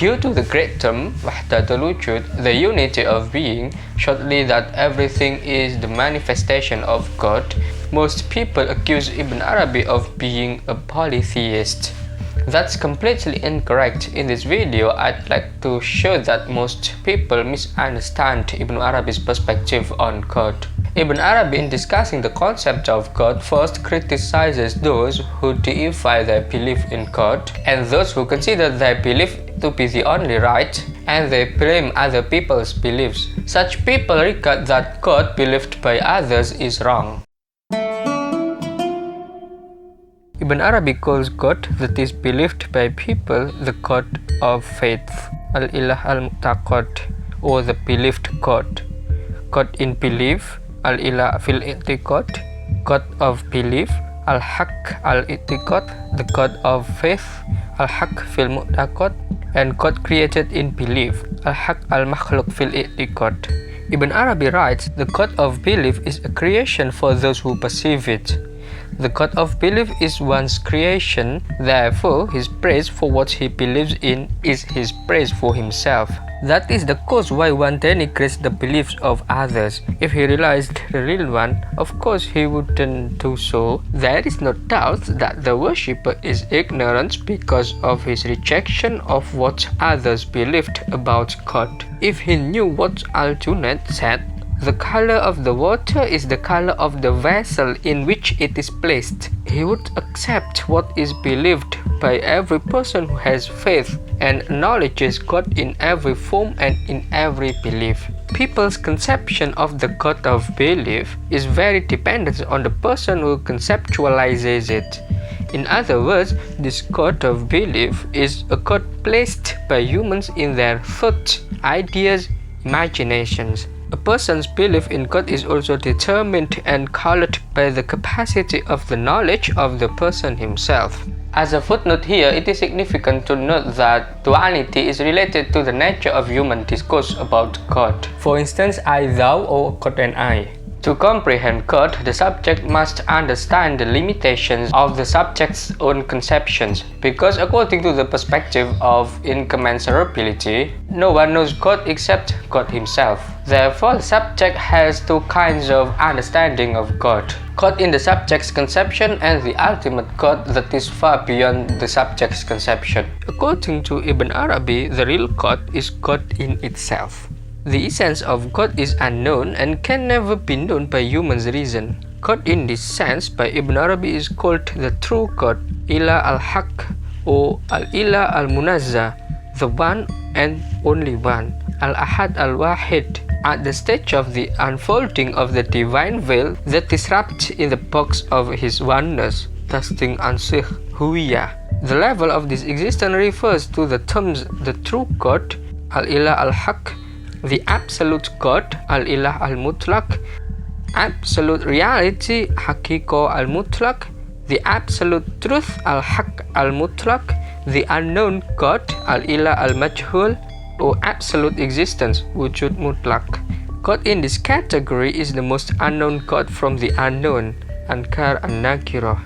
Due to the great term Wahdatul Wujud, the unity of being, shortly that everything is the manifestation of God, most people accuse Ibn Arabi of being a polytheist. That's completely incorrect. In this video, I'd like to show that most people misunderstand Ibn Arabi's perspective on God. Ibn Arabi, in discussing the concept of God, first criticizes those who deify their belief in God and those who consider their belief to be the only right, and they blame other people's beliefs. Such people regard that God believed by others is wrong. Ibn Arabi calls God that is believed by people the God of faith, Al-Ilah al-Mu'taqad, or the believed God. God in belief, Al-Ilah fil-I'tiqad, God of belief, Al-Haq al-I'tiqad, the God of faith, Al-Haq fil-Mu'taqad, and God created in belief, Al-Haq al-Makhluq fil-I'tiqad. Ibn Arabi writes, the God of belief is a creation for those who perceive it. The God of belief is one's creation, therefore his praise for what he believes in is his praise for himself. That is the cause why one denigrates the beliefs of others. If he realized the real one, of course he wouldn't do so. There is no doubt that the worshipper is ignorant because of his rejection of what others believed about God. If he knew what Al-Junayd said, the color of the water is the color of the vessel in which it is placed, he would accept what is believed by every person who has faith and acknowledges God in every form and in every belief. People's conception of the God of belief is very dependent on the person who conceptualizes it. In other words, this God of belief is a God placed by humans in their thoughts, ideas, imaginations. A person's belief in God is also determined and colored by the capacity of the knowledge of the person himself. As a footnote here, it is significant to note that duality is related to the nature of human discourse about God. For instance, I, thou, or God and I. To comprehend God, the subject must understand the limitations of the subject's own conceptions, because according to the perspective of incommensurability, no one knows God except God himself. Therefore, the subject has two kinds of understanding of God: God in the subject's conception and the ultimate God that is far beyond the subject's conception. According to Ibn Arabi, the real God is God in itself. The essence of God is unknown and can never be known by human's reason. God in this sense by Ibn Arabi is called the true God, Ilah al-Haq, or Al-Ilah al-Munazzah, the one and only one, Al-Ahad al-Wahid. At the stage of the unfolding of the divine veil that is wrapped in the box of his oneness, Tasting Ansih Huwiyah. The level of this existence refers to the terms the true God, Al-Ilah al-Haq, the absolute God, Al-Ilah al-Mutlaq, absolute reality, Haqiqah al-Mutlaq, the absolute truth, Al-Haq al-Mutlaq, the unknown God, Al-Ilah al-Majhul, or absolute existence, Wujud Mutlaq. God in this category is the most unknown God from the unknown, Ankar an-Nakirah.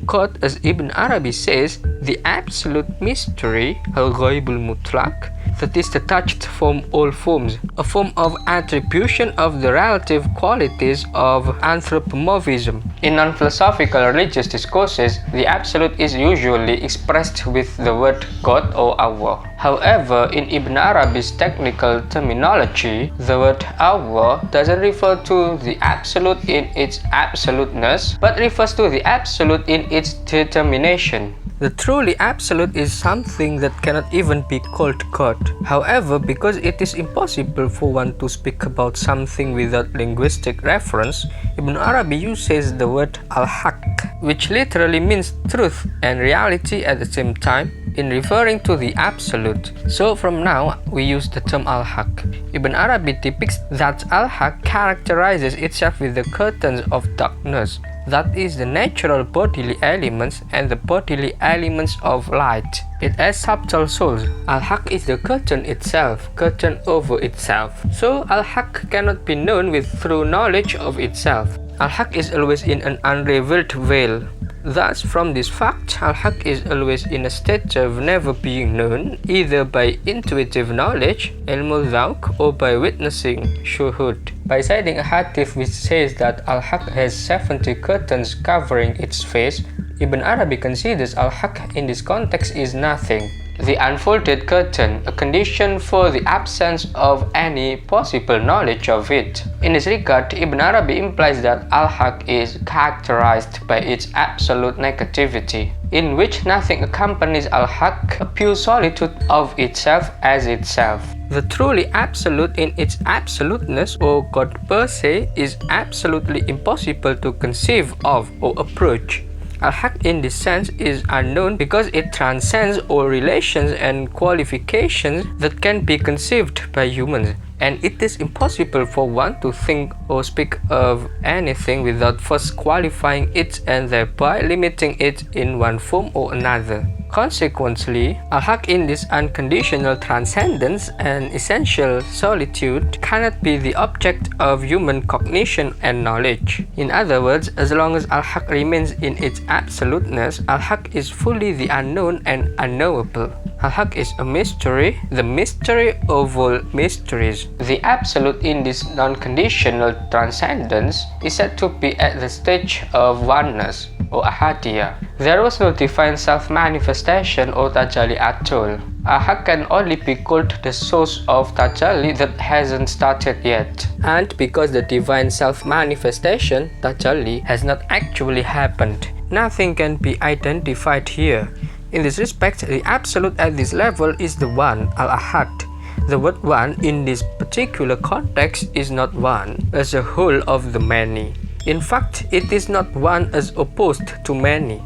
God, as Ibn Arabi says, the absolute mystery, Al-Ghaibul Mutlaq, that is detached from all forms, a form of attribution of the relative qualities of anthropomorphism. In non-philosophical religious discourses, the absolute is usually expressed with the word God or Allah. However, in Ibn Arabi's technical terminology, the word Allah doesn't refer to the absolute in its absoluteness, but refers to the absolute in its determination. The truly absolute is something that cannot even be called God. However, because it is impossible for one to speak about something without linguistic reference, Ibn Arabi uses the word al-Haq, which literally means truth and reality at the same time, in referring to the absolute. So from now, we use the term al-Haq. Ibn Arabi depicts that al-Haq characterizes itself with the curtains of darkness, that is the natural bodily elements and the bodily elements of light. It has subtle souls. Al-Haq is the curtain itself, curtain over itself. So Al-Haq cannot be known with through knowledge of itself. Al-Haq is always in an unrevealed veil. Thus, from this fact, Al-Haq is always in a state of never being known, either by intuitive knowledge, ilmul dhawq, or by witnessing, shuhud. By citing a hadith which says that Al-Haq has 70 curtains covering its face, Ibn Arabi considers Al-Haq in this context is nothing. The unfolded curtain, a condition for the absence of any possible knowledge of it. In this regard, Ibn Arabi implies that Al-Haq is characterized by its absolute negativity, in which nothing accompanies Al-Haq, a pure solitude of itself as itself. The truly absolute in its absoluteness, or God per se, is absolutely impossible to conceive of or approach. Al-Haq in this sense is unknown because it transcends all relations and qualifications that can be conceived by humans, and it is impossible for one to think or speak of anything without first qualifying it and thereby limiting it in one form or another. Consequently, Al-Haq in this unconditional transcendence and essential solitude cannot be the object of human cognition and knowledge. In other words, as long as Al-Haq remains in its absoluteness, Al-Haq is fully the unknown and unknowable. Al-Haq is a mystery, the mystery of all mysteries. The absolute in this non-conditional transcendence is said to be at the stage of oneness, or ahadiyah. There was no divine self-manifestation or tajalli at all. Al-Haq can only be called the source of tajalli that hasn't started yet. And because the divine self-manifestation, tajalli, has not actually happened, nothing can be identified here. In this respect, the absolute at this level is the one, Al-Ahad. The word one in this particular context is not one as a whole of the many. In fact, it is not one as opposed to many.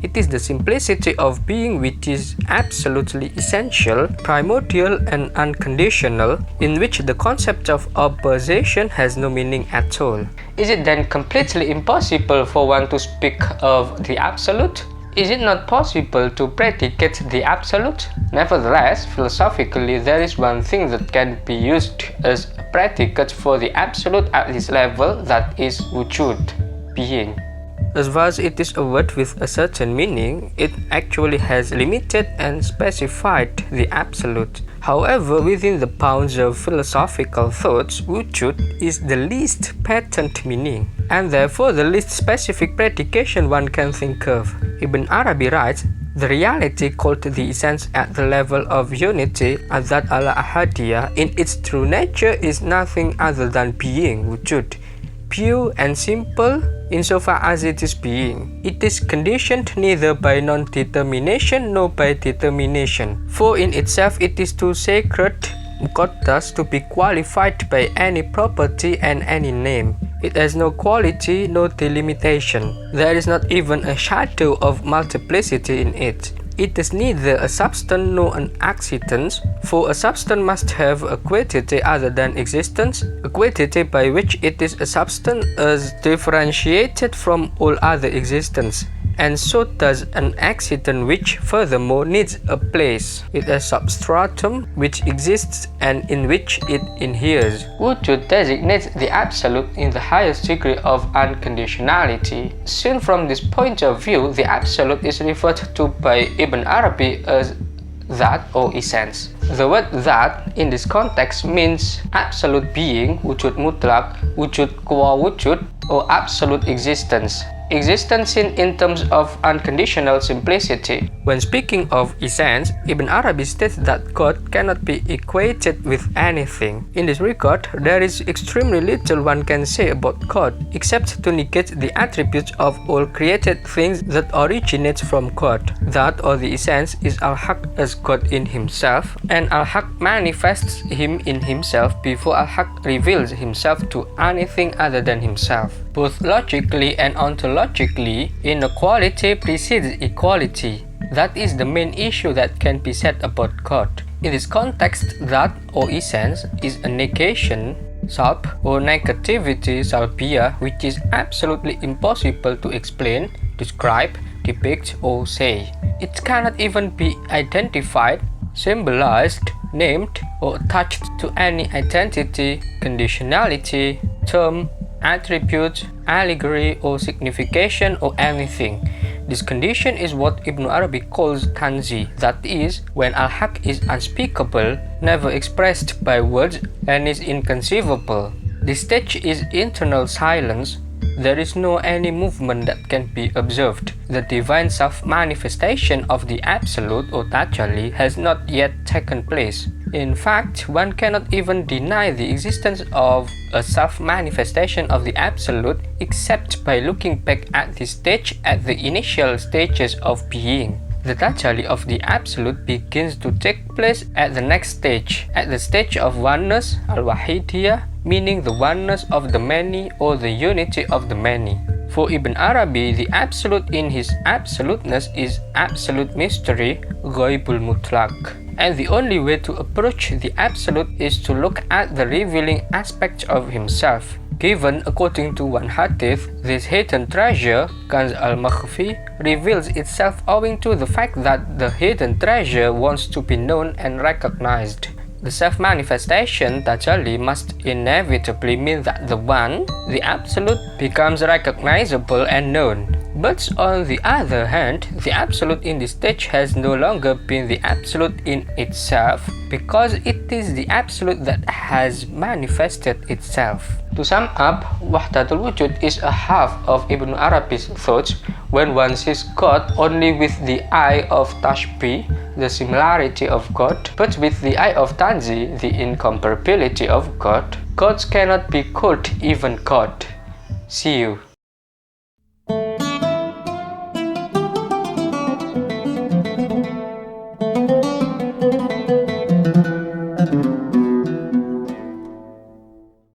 It is the simplicity of being which is absolutely essential, primordial and unconditional, in which the concept of opposition has no meaning at all. Is it then completely impossible for one to speak of the absolute? Is it not possible to predicate the absolute? Nevertheless, philosophically, there is one thing that can be used as a predicate for the absolute at this level, that is wujud, being. As far as it is a word with a certain meaning, it actually has limited and specified the absolute. However, within the bounds of philosophical thoughts, wujud is the least patent meaning, and therefore the least specific predication one can think of. Ibn Arabi writes, the reality called the essence at the level of unity, Azat al-Ahadiyah, in its true nature is nothing other than being, wujud, pure and simple insofar as it is being. It is conditioned neither by non-determination nor by determination, for in itself it is too sacred, muqaddas, to be qualified by any property and any name. It has no quality, no delimitation. There is not even a shadow of multiplicity in it. It is neither a substance nor an accident, for a substance must have a quantity other than existence, a quantity by which it is a substance as differentiated from all other existence. And so does an accident, which furthermore needs a place with a substratum which exists and in which it inheres. Wujud designates the absolute in the highest degree of unconditionality. Seen from this point of view, the absolute is referred to by Ibn Arabi as that or essence. The word that in this context means absolute being, wujud mutlak, wujud qua wujud, or absolute existence. Existence seen in terms of unconditional simplicity. When speaking of essence, Ibn Arabi states that God cannot be equated with anything. In this regard, there is extremely little one can say about God, except to negate the attributes of all created things that originate from God. That or the essence is Al-Haq as God in himself, and Al-Haq manifests him in himself before Al-Haq reveals himself to anything other than himself. Both logically and ontologically, inequality precedes equality. That is the main issue that can be said about God. In this context, that or essence is a negation, salb, or negativity, salbiyah, which is absolutely impossible to explain, describe, depict, or say. It cannot even be identified, symbolized, named, or attached to any identity, conditionality, term, attribute, allegory, or signification or anything. This condition is what Ibn Arabi calls tanzi, that is, when al-haq is unspeakable, never expressed by words, and is inconceivable. This stage is internal silence. There is no any movement that can be observed. The divine self-manifestation of the Absolute or Tajalli has not yet taken place. In fact, one cannot even deny the existence of a self-manifestation of the Absolute except by looking back at this stage at the initial stages of being. The Tajalli of the Absolute begins to take place at the next stage, at the stage of oneness, al-wahidiyah, meaning the oneness of the many or the unity of the many. For Ibn Arabi, the Absolute in his absoluteness is absolute mystery, ghaibul mutlaq. And the only way to approach the Absolute is to look at the revealing aspect of himself. Given according to one hadith, this hidden treasure, Kanz al-Makhfi, reveals itself owing to the fact that the hidden treasure wants to be known and recognized. The self-manifestation, Tajalli, must inevitably mean that the One, the Absolute, becomes recognizable and known. But on the other hand, the Absolute in this stage has no longer been the Absolute in itself, because it is the Absolute that has manifested itself. To sum up, Wahdatul Wujud is a half of Ibn Arabi's thoughts when one sees God only with the eye of Tashbih, the similarity of God, but with the eye of Tanzi, the incomparability of God. Gods cannot be called even God. See you.